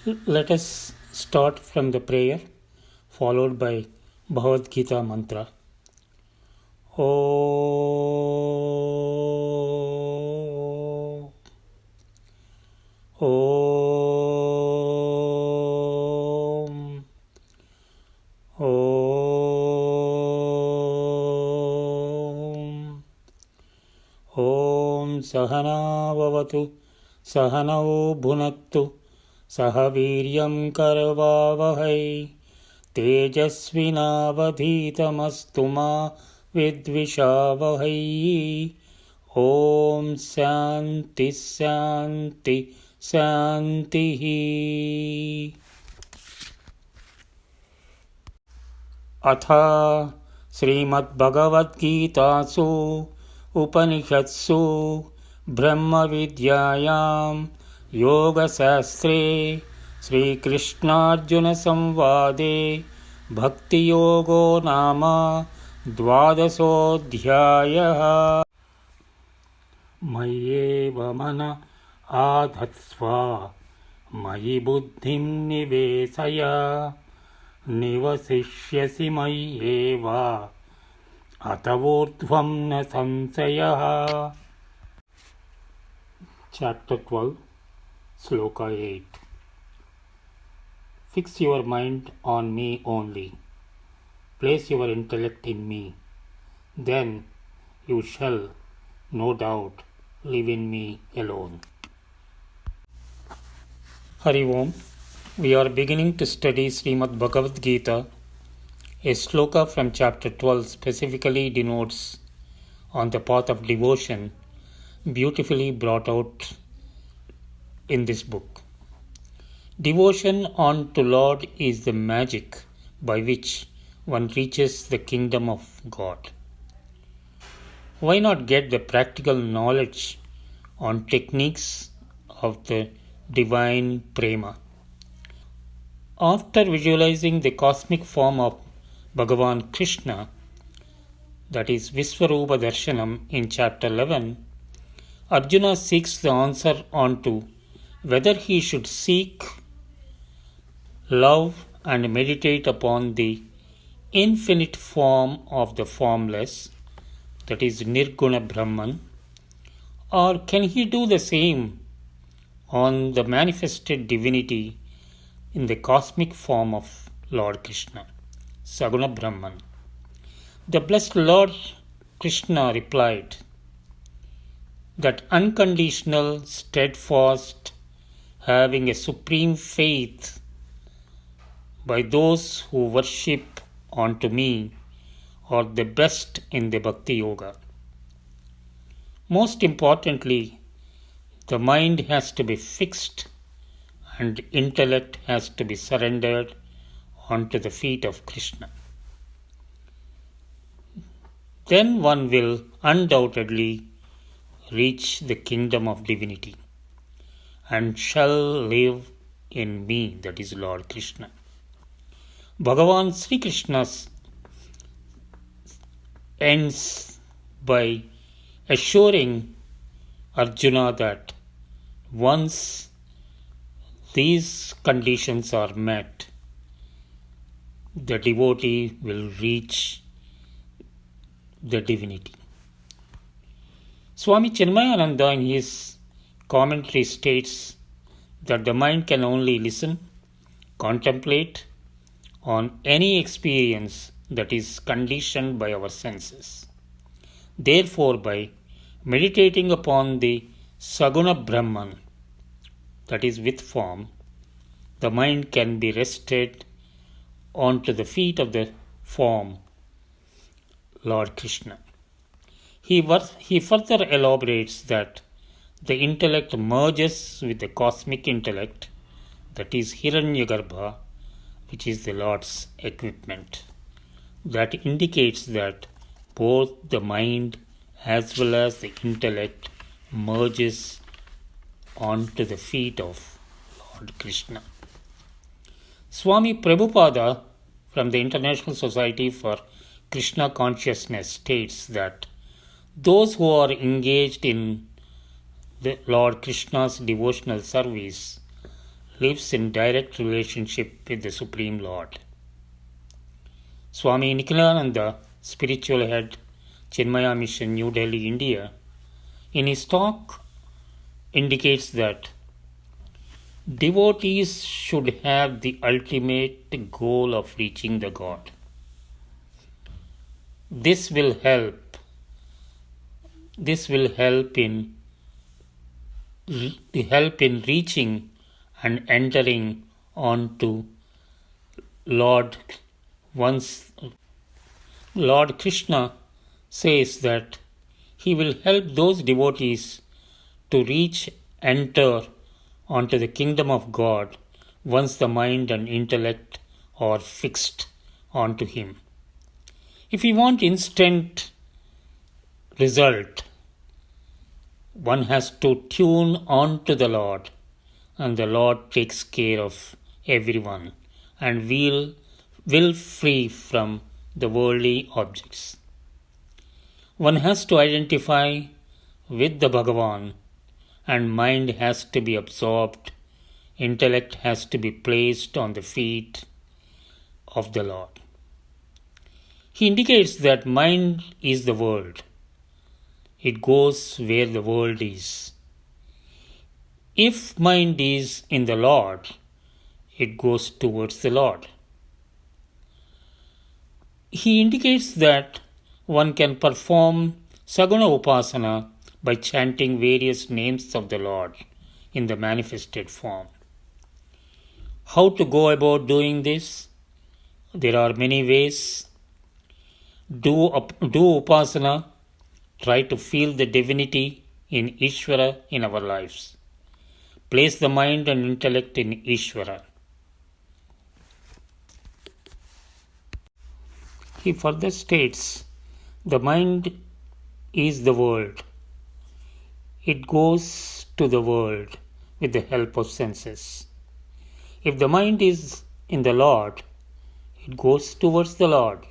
Let us start from the prayer, followed by Bhagavad Gita mantra. Om. Om. Om. Om Sahana Vavatu Sahanao Bhunaktu Sahaviryam Karavavahai Tejasvinavadhitamastu ma Vidvishavahai. Om Shanti Shanti Shantihi. Atha Srimad Bhagavad Gitasu Upanishatsu Brahma Vidyayam Yoga Sastre Sri Krishna Arjuna Samvade Bhakti Yogo Nama Dvadasodhyayah. Mayeva mana adhatsva Mayi buddhim nivesaya Nivasishyasi Mayeva Atavurdhvam na samsayah. Chapter 12, Sloka 8. Fix your mind on me only. Place your intellect in me. Then you shall, no doubt, live in me alone. Hari Om. We are beginning to study Srimad Bhagavad Gita. A sloka from chapter 12 specifically denotes on the path of devotion, beautifully brought out in this book. Devotion unto Lord is the magic by which one reaches the kingdom of God. Why not get the practical knowledge on techniques of the divine prema? After visualizing the cosmic form of Bhagavan Krishna, that is Visvarupa Darshanam in chapter 11, Arjuna seeks the answer onto whether he should seek, love and meditate upon the infinite form of the formless, that is Nirguna Brahman, or can he do the same on the manifested divinity in the cosmic form of Lord Krishna, Saguna Brahman. The blessed Lord Krishna replied that unconditional, steadfast, having a supreme faith by those who worship unto me are the best in the Bhakti Yoga. Most importantly, the mind has to be fixed and intellect has to be surrendered onto the feet of Krishna. Then one will undoubtedly reach the kingdom of divinity and shall live in me, that is Lord Krishna. Bhagavan Sri Krishna ends by assuring Arjuna that once these conditions are met, the devotee will reach the divinity. Swami Chinmayananda in his commentary states that the mind can only listen, contemplate on any experience that is conditioned by our senses. Therefore, by meditating upon the Saguna Brahman, that is with form, the mind can be rested onto the feet of the form, Lord Krishna. He further elaborates that the intellect merges with the cosmic intellect, that is Hiranyagarbha, which is the Lord's equipment. That indicates that both the mind as well as the intellect merges onto the feet of Lord Krishna. Swami Prabhupada from the International Society for Krishna Consciousness states that those who are engaged in the Lord Krishna's devotional service lives in direct relationship with the Supreme Lord. Swami Nikhilananda, spiritual head, Chinmaya Mission, New Delhi, India, in his talk indicates that devotees should have the ultimate goal of reaching the God. This will help in reaching and entering onto Lord. Once Lord Krishna says that he will help those devotees to enter onto the kingdom of God once the mind and intellect are fixed onto him. If we want instant result, one has to tune on to the Lord, and the Lord takes care of everyone and will free from the worldly objects. One has to identify with the Bhagavan, and mind has to be absorbed, intellect has to be placed on the feet of the Lord. He indicates that mind is the world. It goes where the world is. If mind is in the Lord, it goes towards the Lord. He indicates that one can perform Saguna Upasana by chanting various names of the Lord in the manifested form. How to go about doing this? There are many ways. Do Upasana. Try to feel the divinity in Ishvara in our lives. Place the mind and intellect in Ishvara. He further states, the mind is the world. It goes to the world with the help of senses. If the mind is in the Lord, it goes towards the Lord,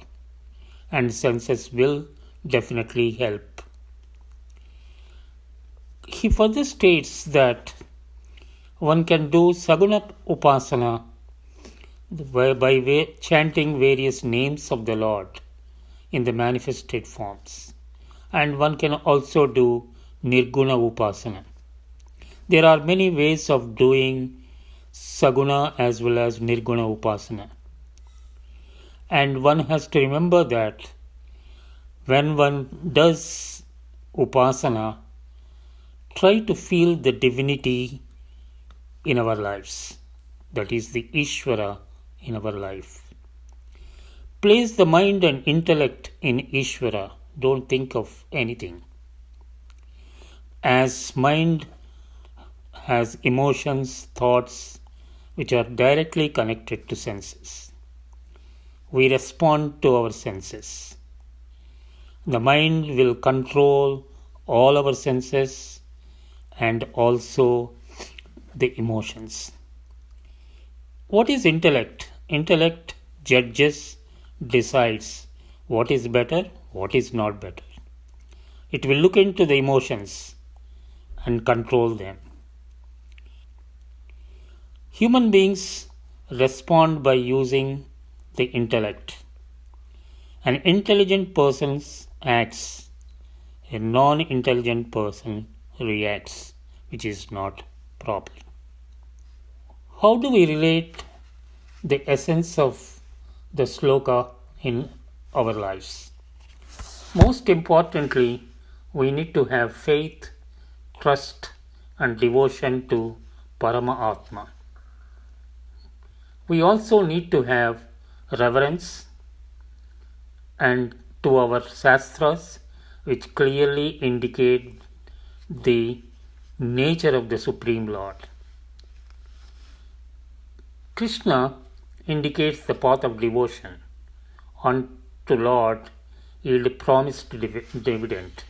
and senses will definitely help. He further states that one can do Saguna Upasana by chanting various names of the Lord in the manifested forms, and one can also do Nirguna Upasana. There are many ways of doing Saguna as well as Nirguna Upasana, and one has to remember that when one does Upasana, try to feel the divinity in our lives, that is the Ishvara in our life. Place the mind and intellect in Ishvara. Don't think of anything. As mind has emotions, thoughts, which are directly connected to senses, we respond to our senses. The mind will control all our senses and also the emotions. What is intellect? Intellect judges, decides what is better, what is not better. It will look into the emotions and control them. Human beings respond by using the intellect. An intelligent person acts, a non-intelligent person reacts, which is not proper. How do we relate the essence of the Sloka in our lives? Most importantly, we need to have faith, trust, and devotion to Parama Atma. We also need to have reverence and to our Shastras, which clearly indicate the nature of the Supreme Lord. Krishna indicates the path of devotion. Unto Lord yield promised dividend.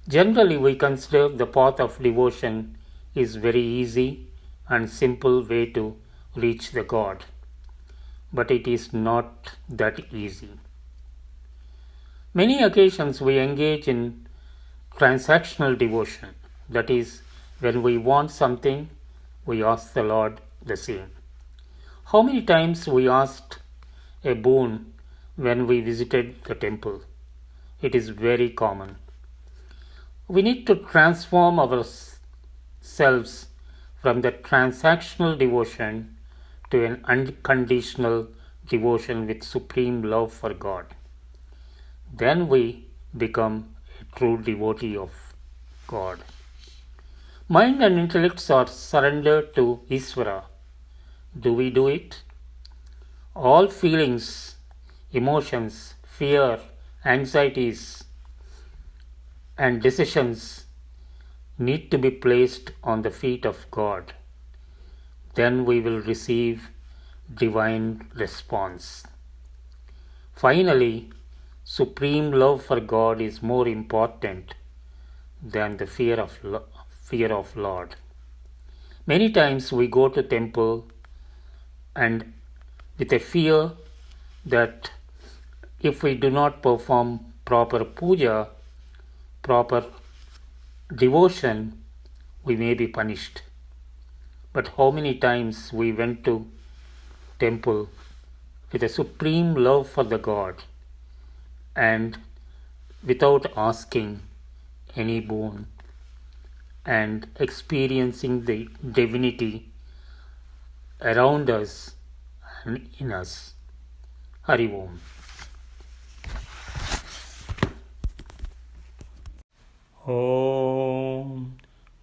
Generally, we consider the path of devotion is very easy and simple way to reach the God. But it is not that easy. Many occasions we engage in transactional devotion, that is, When we want something, we ask the Lord the same. How many times we asked a boon when we visited the temple? It is very common. We need to transform ourselves from the transactional devotion to an unconditional devotion with supreme love for God. Then we become a true devotee of God. Mind and intellects are surrendered to Isvara. Do we do it? All feelings, emotions, fear, anxieties, and decisions need to be placed on the feet of God. Then we will receive divine response. Finally, supreme love for God is more important than the fear of Lord. Many times we go to temple and with a fear that if we do not perform proper puja, proper devotion, we may be punished. But how many times we went to temple with a supreme love for the God and without asking any boon and experiencing the divinity around us and in us. Hari Om. Om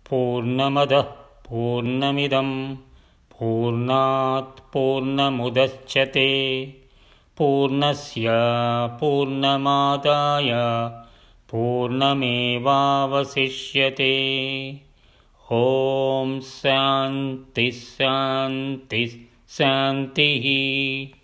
Purnamadah Purnamidam Purnat Purnamudachyate Purnasya Purnamadaya Purnamevavasishyate. Om Shanti Shanti Shanti.